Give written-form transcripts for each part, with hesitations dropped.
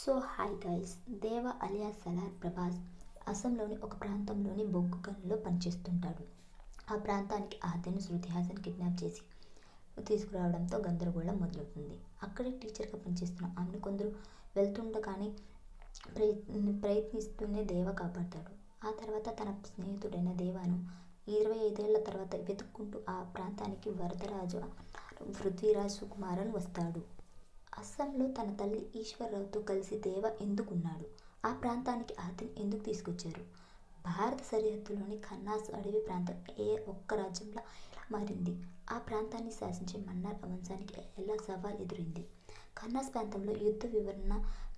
So hi guys, దేవ alias Salaar Prabhas అస్సాంలోని ఒక ప్రాంతంలోని బొగ్గు గనుల్లో పనిచేస్తుంటాడు. ఆ ప్రాంతానికి ఆద్యను శృతి హాసన్ కిడ్నాప్ చేసి తీసుకురావడంతో గందరగోళం మొదలవుతుంది. అక్కడే టీచర్గా పనిచేస్తున్న ఆమెను కొందరు వెళ్తుండగానే ప్రయత్నిస్తూనే దేవ కాపాడతాడు. ఆ తర్వాత తన స్నేహితుడైన దేవాను 25 ఏళ్ల తర్వాత వెతుక్కుంటూ ఆ ప్రాంతానికి వరదరాజు పృథ్వీరాజ్ సుకుమారన్ వస్తాడు. అస్సాంలో తన తల్లి ఈశ్వర్రావుతో కలిసి దేవ ఎందుకున్నాడు? ఆ ప్రాంతానికి ఆద్యను ఎందుకు తీసుకొచ్చారు? భారత సరిహద్దులోని ఖన్నాస్ అడవి ప్రాంతం ఏ ఒక్క రాజ్యంలా ఎలా మారింది? ఆ ప్రాంతాన్ని శాసించే మన్నార్ వంశానికి ఎలా సవాల్ ఎదురైంది? ఖన్నాస్ ప్రాంతంలో యుద్ధ వివరణ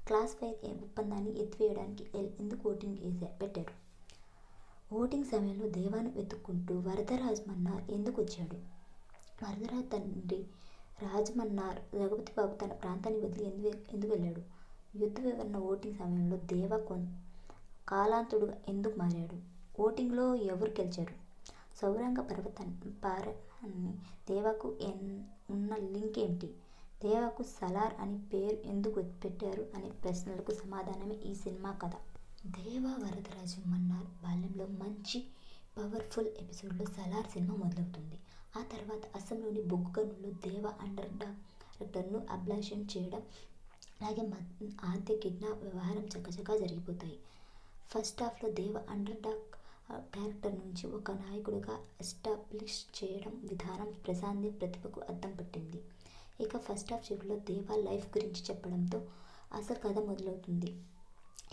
క్లాస్ 5 ఒప్పందాన్ని ఎత్తివేయడానికి ఎందుకు ఓటింగ్ పెట్టారు? ఓటింగ్ సమయంలో దేవాను వెతుక్కుంటూ వరదరాజ్ మన్నార్ ఎందుకు వచ్చాడు? వరదరాజ్ తండ్రి రాజమన్నార్ రఘుపతిబాబు తన ప్రాంతాన్ని వదిలి ఎందుకు వెళ్ళాడు? యుద్ధ వివరణ ఓటింగ్ సమయంలో దేవ కాలాంతుడుగా ఎందుకు మారాడు? ఓటింగ్లో ఎవరు గెలిచారు? సౌరంగ పర్వతాన్ని దేవకు ఉన్న లింక్ ఏంటి? దేవకు సలార్ అని పేరు ఎందుకు పెట్టారు అనే ప్రశ్నలకు సమాధానమే ఈ సినిమా కథ. దేవ వరదరాజు మన్నార్ బాల్యంలో మంచి పవర్ఫుల్ ఎపిసోడ్లో సలార్ సినిమా మొదలవుతుంది. ఆ తర్వాత అస్సాంలోని బొగ్గు గనుల్లో దేవ అండర్ డైరెక్టర్ను అబ్లాషన్ చేయడం, అలాగే ఆద్య కిడ్నాప్ వ్యవహారం చకచకా జరిగిపోతాయి. ఫస్ట్ హాఫ్లో దేవ అండర్ డైరెక్టర్ నుంచి ఒక నాయకుడిగా ఎస్టాబ్లిష్ చేయడం విధానం ప్రశాంత్ ప్రతిభకు అద్దం పట్టింది. ఇక ఫస్ట్ హాఫ్ చివరిలో దేవ లైఫ్ గురించి చెప్పడంతో అసలు కథ మొదలవుతుంది.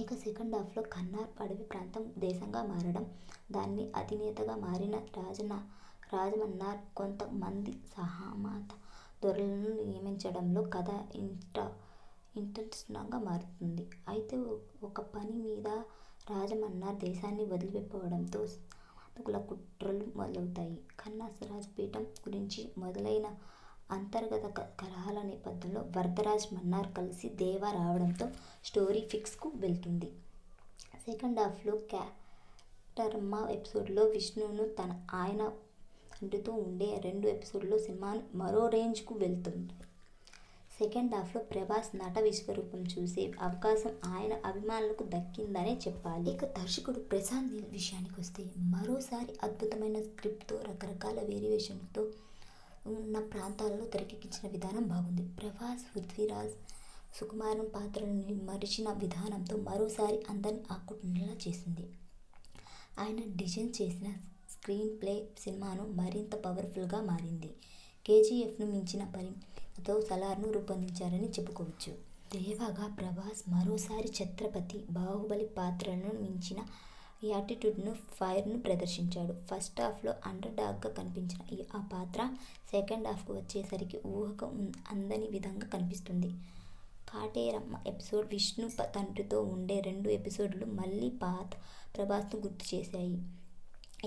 ఇక సెకండ్ హాఫ్లో కన్నార్ అడవి ప్రాంతం దేశంగా మారడం, దాన్ని అధినేతగా మారిన రాజమన్నార్ కొంతమంది సహమత దొరలను నియమించడంలో కథ ఇంట్రెస్టింగ్గా మారుతుంది. అయితే ఒక పని మీద రాజమన్నార్ దేశాన్ని వదిలిపోవడంతో సామంతకుల కుట్రలు మొదలవుతాయి. ఖన్నాస్ రాజపీఠం గురించి మొదలైన అంతర్గత కలహాల నేపథ్యంలో వరదరాజ్ మన్నార్ కలిసి దేవ రావడంతో స్టోరీ ఫిక్స్కు వెళ్తుంది. సెకండ్ హాఫ్లో క్యాటరమ్మ ఎపిసోడ్లో విష్ణును ఆయన తండ్రితో ఉండే 2 ఎపిసోడ్లో సినిమాను మరో రేంజ్కు వెళ్తుంది. సెకండ్ హాఫ్లో ప్రభాస్ నట విశ్వరూపం చూసే అవకాశం ఆయన అభిమానులకు దక్కిందనే చెప్పాలి. ఇక దర్శకుడు ప్రశాంత్ నీల్ విషయానికి వస్తే మరోసారి అద్భుతమైన స్క్రిప్ట్తో రకరకాల వేరియేషన్లతో ఉన్న ప్రాంతాలలో తెరకెక్కించిన విధానం బాగుంది. ప్రభాస్ పృథ్వీరాజ్ సుకుమారన్ పాత్రలను మరిచిన విధానంతో మరోసారి అందరిని ఆకట్టుకునేలా చేసింది. ఆయన డిజైన్ చేసిన స్క్రీన్ ప్లే సినిమాను మరింత పవర్ఫుల్గా మారింది. కేజీఎఫ్ను మించిన పరిణతితో సలార్ను రూపొందించారని చెప్పుకోవచ్చు. దేవగా ప్రభాస్ మరోసారి ఛత్రపతి, బాహుబలి పాత్రలను మించిన యాటిట్యూడ్ను, ఫైర్ను ప్రదర్శించాడు. ఫస్ట్ హాఫ్లో అండర్ డాగ్గా కనిపించిన ఆ పాత్ర సెకండ్ హాఫ్కు వచ్చేసరికి ఊహకు అందని విధంగా కనిపిస్తుంది. కాటేరమ్మ ఎపిసోడ్, విష్ణు తండ్రితో ఉండే 2 ఎపిసోడ్లు మళ్ళీ ప్రభాస్ను గుర్తు చేశాయి.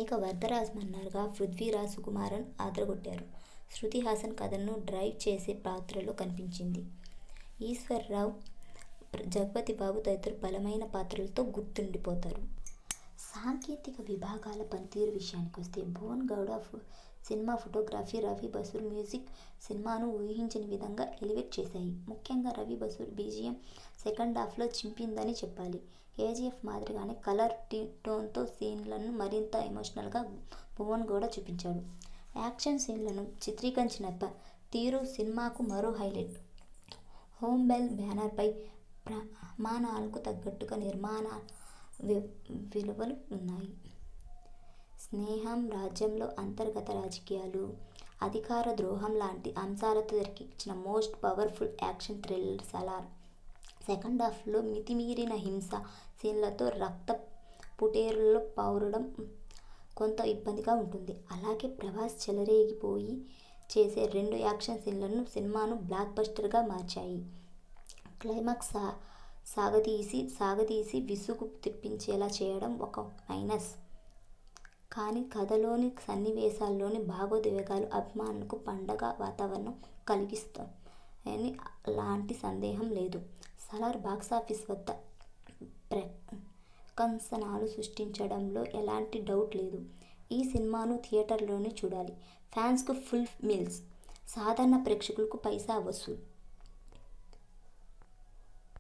ఇక వరదరాజ్ మన్నార్గా పృథ్వీరాజ్ సుకుమారన్ అదరగొట్టారు. శృతి హాసన్ కథను డ్రైవ్ చేసే పాత్రలో కనిపించింది. ఈశ్వర్రావు, జగపతి బాబు తదితరులు బలమైన పాత్రలతో గుర్తుండిపోతారు. సాంకేతిక విభాగాల పనితీరు విషయానికి వస్తే Bhuvan Gowda cinematography, Ravi Basrur music సినిమాను ఊహించని విధంగా ఎలివేట్ చేశాయి. ముఖ్యంగా రవి బసూర్ బీజిఎం సెకండ్ హాఫ్లో చింపిందని చెప్పాలి. కేజీఎఫ్ మాదిరిగానే కలర్ టోన్తో సీన్లను మరింత ఎమోషనల్గా భువన్ గౌడ చూపించాడు. యాక్షన్ సీన్లను చిత్రీకరించిన తీరు సినిమాకు మరో హైలైట్. హోమ్ బెల్ బ్యానర్పై ప్రమాణాలకు తగ్గట్టుగా నిర్మాణ విలువలు ఉన్నాయి. స్నేహం, రాజ్యంలో అంతర్గత రాజకీయాలు, అధికార ద్రోహం లాంటి అంశాలతో తెరకెక్కించిన most powerful action thriller Salaar. Second హాఫ్లో మితిమీరిన హింస సీన్లతో రక్త పుటేరులో పౌరడం కొంత ఇబ్బందిగా ఉంటుంది. అలాగే ప్రభాస్ చెలరేగిపోయి చేసే 2 యాక్షన్ సీన్లను సినిమాను బ్లాక్ బస్టర్గా మార్చాయి. క్లైమాక్స్ సాగదీసి విసుగు తెప్పించేలా చేయడం ఒక మైనస్. కానీ కథలోని సన్నివేశాల్లోని భావోద్వేగాలు అభిమానులకు పండగ వాతావరణం కలిగిస్తాయని లాంటి సందేహం లేదు. సలార్ బాక్సాఫీస్ వద్ద ప్రకంసనాలు సృష్టించడంలో ఎలాంటి డౌట్ లేదు. ఈ సినిమాను థియేటర్లోనే చూడాలి. ఫ్యాన్స్కు ఫుల్ మీల్స్, సాధారణ ప్రేక్షకులకు పైసా వసూలు.